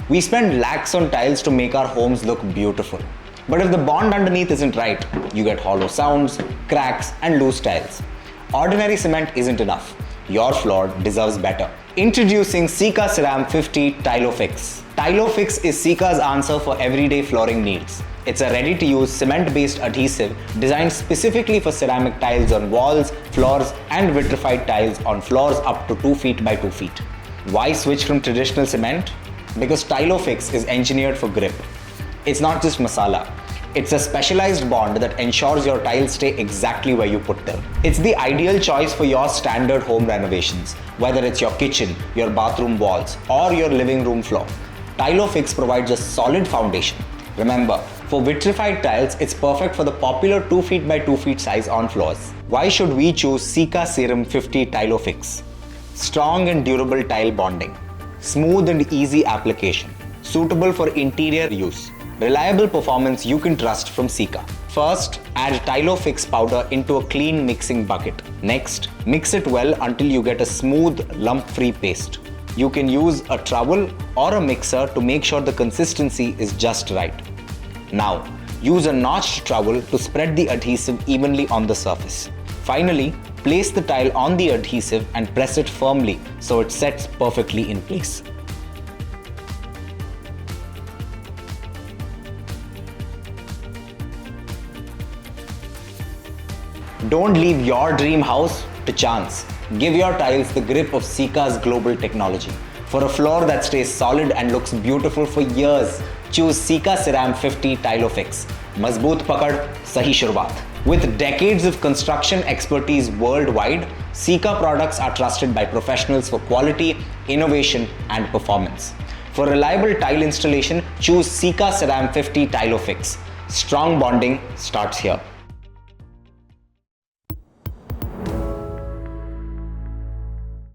We spend lakhs on tiles to make our homes look beautiful. But if the bond underneath isn't right, you get hollow sounds, cracks, and loose tiles. Ordinary cement isn't enough. Your floor deserves better. Introducing SikaCeram 50 Tilofix. Tilofix is Sika's answer for everyday flooring needs. It's a ready-to-use cement-based adhesive designed specifically for ceramic tiles on walls, floors, and vitrified tiles on floors up to 2 feet by 2 feet. Why switch from traditional cement? Because Tilofix is engineered for grip. It's not just masala. It's a specialized bond that ensures your tiles stay exactly where you put them. It's the ideal choice for your standard home renovations, whether it's your kitchen, your bathroom walls, or your living room floor. Tilofix provides a solid foundation. Remember, for vitrified tiles, it's perfect for the popular 2 feet by 2 feet size on floors. Why should we choose SikaCeram 50 Tilofix? Strong and durable tile bonding. Smooth and easy application. Suitable for interior use. Reliable performance you can trust from Sika. First, add Tilofix powder into a clean mixing bucket. Next, mix it well until you get a smooth, lump-free paste. You can use a trowel or a mixer to make sure the consistency is just right. Now, use a notched trowel to spread the adhesive evenly on the surface. Finally, place the tile on the adhesive and press it firmly so it sets perfectly in place. Don't leave your dream house to chance. Give your tiles the grip of Sika's global technology. For a floor that stays solid and looks beautiful for years, choose SikaCeram 50 Tilofix. Mazboot pakad, sahi shuruaat. With decades of construction expertise worldwide, Sika products are trusted by professionals for quality, innovation, and performance. For reliable tile installation, choose SikaCeram 50 Tilofix. Strong bonding starts here.